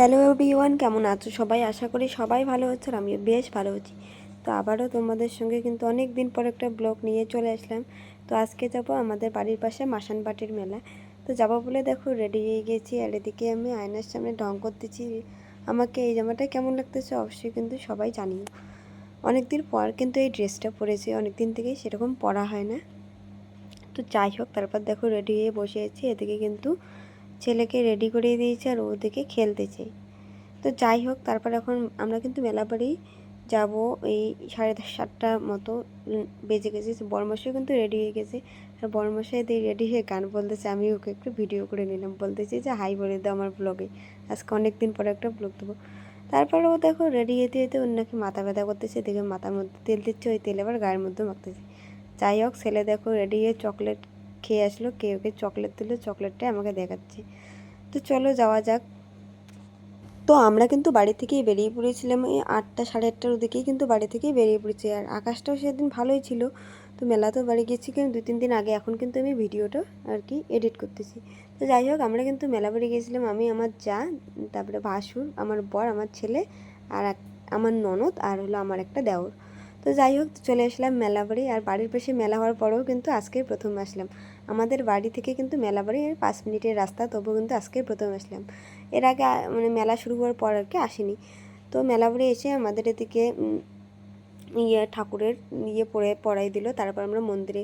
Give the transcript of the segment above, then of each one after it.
Hello everyone, কেমন আছো সবাই? আশা করি সবাই ভালো হচ্ছে আর আমিও বেশ ভালো আছি। তো আবারও তোমাদের সঙ্গে কিন্তু অনেক দিন পর একটা ব্লগ নিয়ে চলে আসলাম। তো আজকে যাব আমাদের বাড়ির পাশে মাসানবাটির মেলা। তো যাবো বলে দেখো রেডি হয়ে গেছি, আর এদিকে আমি আয়নার সামনে ঢং করতেছি। আমাকে এই জামাটা কেমন লাগতেছে অবশ্যই কিন্তু সবাই জানিও। অনেক দিন পর কিন্তু এই ড্রেসটা পরেছি, অনেক দিন থেকেই সেরকম পরা হয় না। তো যাই হোক, তারপর দেখো রেডি হয়ে বসে আছি। এদিকে কিন্তু ছেলেকে রেডি করিয়ে দিয়েছে আর ওদিকে খেলতেছে। তো যাই হোক, তারপর এখন আমরা কিন্তু মেলাবাড়ি যাব। এই 7:30 মতো বেজে গেছে। বড়মশাই কিন্তু রেডি হয়ে গেছে, আর বড়মশাই দিয়ে রেডি হয়ে গান বলতেছে। আমি ওকে একটু ভিডিও করে নিলাম, বলতেছি যে হাই বলে দাও আমার ব্লগে, আজকে অনেক দিন পরে একটা ব্লগ দেবো। তারপরে ও দেখো রেডি হতে হতে ওর নাকি মাথা ব্যথা করতেছে, এদিকে মাথার মধ্যে তেল দিচ্ছে, ওই তেল আবার গায়ের মধ্যে মাখতেছে। যাই হোক, ছেলে দেখো রেডি হয়ে চকলেট খেয়ে আসলো, কে ওকে চকলেট দিল, চকলেটটাই আমাকে দেখাচ্ছে। তো চলো যাওয়া যাক। তো আমরা কিন্তু বাড়ি থেকেই বেরিয়ে পড়েছিলাম এই 8টা 8:30টার দিকেই কিন্তু বাড়ি থেকেই বেরিয়ে পড়েছি, আর আকাশটাও সেদিন ভালোই ছিল। তো মেলাতেও বাড়ি গেছি কিন্তু 2-3 দিন আগে, এখন কিন্তু আমি ভিডিওটা আর কি এডিট করতেছি। তো যাই হোক, আমরা কিন্তু মেলা বাড়ি গেছিলাম, আমি, আমার যা, তারপরে ভাসুর, আমার বর, আমার ছেলে, আর আমার ননদ, আর হলো আমার একটা দেওর। তো যাই হোক, চলে আসলাম মেলা বাড়ি। আর বাড়ির পাশে মেলা হওয়ার পরেও কিন্তু আজকে প্রথম আসলাম। আমাদের বাড়ি থেকে কিন্তু মেলা বাড়ি 5 মিনিটের রাস্তা, তবুও কিন্তু আজকে প্রথম আসলাম। এর আগে মানে মেলা শুরু হওয়ার পর আর কি আসিনি। তো মেলা বাড়ি এসে আমাদের এদিকে ঠাকুরের পড়াই দিল। তারপর আমরা মন্দিরে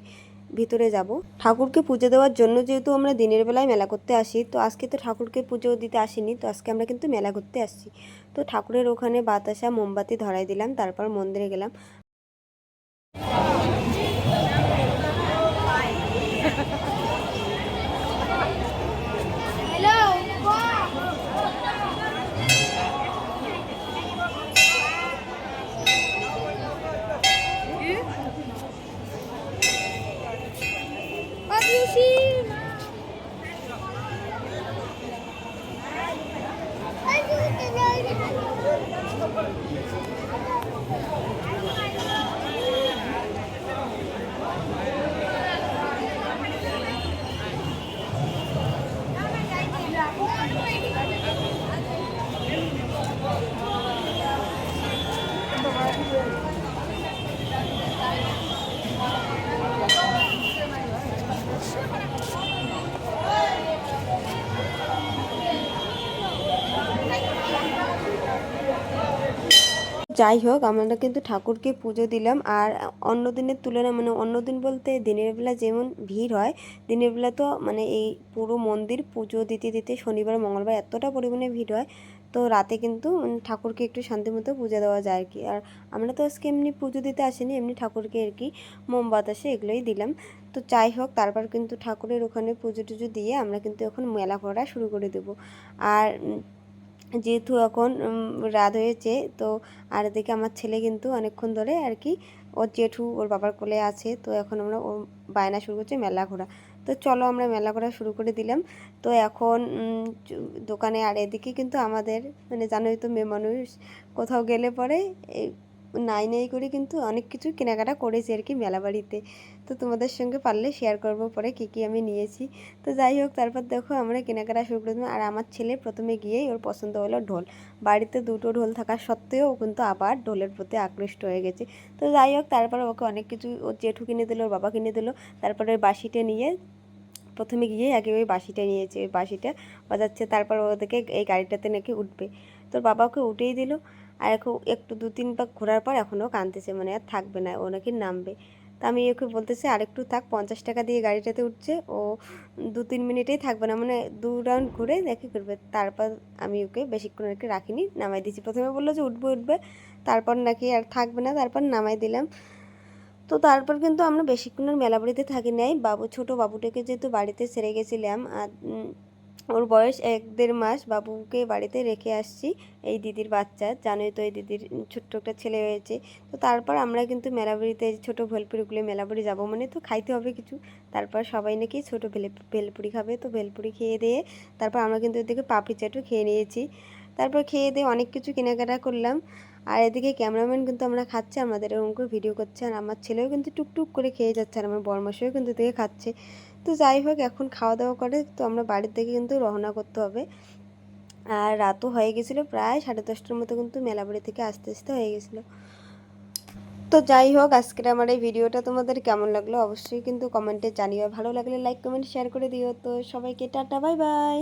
ভিতরে যাব ঠাকুরকে পুজো দেওয়ার জন্য। যেহেতু আমরা দিনের বেলায় মেলা করতে আসি, তো আজকে তো ঠাকুরকে পুজো দিতে আসিনি, তো আজকে আমরা কিন্তু মেলা করতে আসছি। তো ঠাকুরের ওখানে বাতাসা মোমবাতি ধরাই দিলাম, তারপর মন্দিরে গেলাম। যাই হোক, আমরা কিন্তু ঠাকুরকে পুজো দিলাম। আর অন্য দিনের তুলনায়, মানে অন্য দিন বলতে দিনের বেলা যেমন ভিড় হয়, দিনের বেলা তো মানে এই পুরো মন্দির পুজো দিতে দিতে শনিবার মঙ্গলবার এতটা পরিমাণে ভিড় হয়। তো রাতে কিন্তু ঠাকুরকে একটু শান্তিমতো পুজো দেওয়া যায় আর কি। আর আমরা তো আজকে এমনি পুজো দিতে আসিনি, এমনি ঠাকুরকে আর কি মোম বাতাসে এগুলোই দিলাম। তো যাই হোক, তারপর কিন্তু ঠাকুরের ওখানে পুজো টুজো দিয়ে আমরা কিন্তু এখন মেলা ঘোরা শুরু করে দেবো। আর যেহেতু এখন রাত হয়েছে, তো আর এদিকে আমার ছেলে কিন্তু অনেকক্ষণ ধরে আর কি ওর জেঠু ওর বাবার কোলে আছে। তো এখন আমরা ও বায়না শুরু করছি মেলা ঘোরা। তো চলো আমরা মেলা ঘোরা শুরু করে দিলাম। তো এখন দোকানে, আর এদিকে কিন্তু আমাদের মানে জানোই তো মেয়ে মানুষ, কোথাও গেলে পরে নাই নাই করে কিন্তু অনেক কিছু কেনাকাটা করেছি আর কি মেলা বাড়িতে। তো তোমাদের সঙ্গে পারলে শেয়ার করব পরে কী কী আমি নিয়েছি। তো যাই হোক, তারপর দেখো আমরা কেনাকাটা শুরু করে দিলাম। আর আমার ছেলে প্রথমে গিয়েই ওর পছন্দ হলো ঢোল। বাড়িতে দুটো ঢোল থাকা সত্ত্বেও ও কিন্তু আবার ঢোলের প্রতি আকৃষ্ট হয়ে গেছে। তো যাই হোক, তারপরে ওকে অনেক কিছু ওর জেঠু কিনে দিল, ওর বাবা কিনে দিল। তারপরে বাঁশিটা নিয়ে প্রথমে গিয়ে আগে ওই বাঁশিটা নিয়েছে, ওই বাঁশিটা বাজাচ্ছে। তারপর ওদেরকে এই গাড়িটাতে নাকি উঠবে, তোর বাবা ওকে উঠেই দিল। আর এখন একটু 2-3 পাক ঘোরার পর এখনও কাঁদতেছে, মানে আর থাকবে না, ও নাকি নামবে। তা আমি ওকে বলতেছি আরেকটু থাক, 50 টাকা দিয়ে গাড়িটাতে উঠছে ও, 2-3 মিনিটেই থাকবে না, মানে 2 রাউন্ড ঘুরে দেখে করবে। তারপর আমি ওকে বেশিক্ষণ আর কি রাখিনি, নামাই দিয়েছি। প্রথমে বললো যে উঠবে উঠবে, তারপর নাকি আর থাকবে না, তারপর নামাই দিলাম। তো তারপর কিন্তু আমরা বেশিক্ষণ আর মেলা বাড়িতে থাকি নাই। ছোটো বাবুটাকে যেহেতু বাড়িতে ছেড়ে গেছিলাম, আর ওর বয়স 1-1.5 মাস, বাবুকে বাড়িতে রেখে আসছি। এই দিদির বাচ্চা, জানোই তো এই দিদির ছোট্ট একটা ছেলে হয়েছে। তো তারপর আমরা কিন্তু মেলা বাড়িতে ছোটো ভেলপুরিগুলো, মেলা বাড়ি যাবো মানে তো খাইতে হবে কিছু। তারপর সবাই নাকি ছোটো ভেলপুরি খাবে, তো ভেলপুরি খেয়ে দিয়ে তারপর আমরা কিন্তু এদিকে পাপড়ি চাটও খেয়ে নিয়েছি। তারপর খেয়ে দিয়ে অনেক কিছু কেনাকাটা করলাম। আর এদিকে ক্যামেরাম্যান কিন্তু আমরা খাচ্ছে, আমাদের এরকম করে ভিডিও করছে। আর আমার ছেলেও কিন্তু টুকটুক করে খেয়ে যাচ্ছে, আর আমার বরমাসেও কিন্তু এদিকে খাচ্ছে। তো যাই হোক, এখন খাওয়া দাওয়া করে তো আমরা বাড়ির থেকে কিন্তু রওনা করতে হবে। আর রাতও হয়ে গেছিলো, প্রায় 10:30টার মতো কিন্তু মেলা বাড়ি থেকে আসতে আসতে হয়ে গেছিলো। তো যাই হোক, আজকের আমার এই ভিডিওটা তোমাদের কেমন লাগলো অবশ্যই কিন্তু কমেন্টে জানিও। ভালো লাগলে লাইক কমেন্ট শেয়ার করে দিও। তো সবাইকে টাটা, বাই বাই।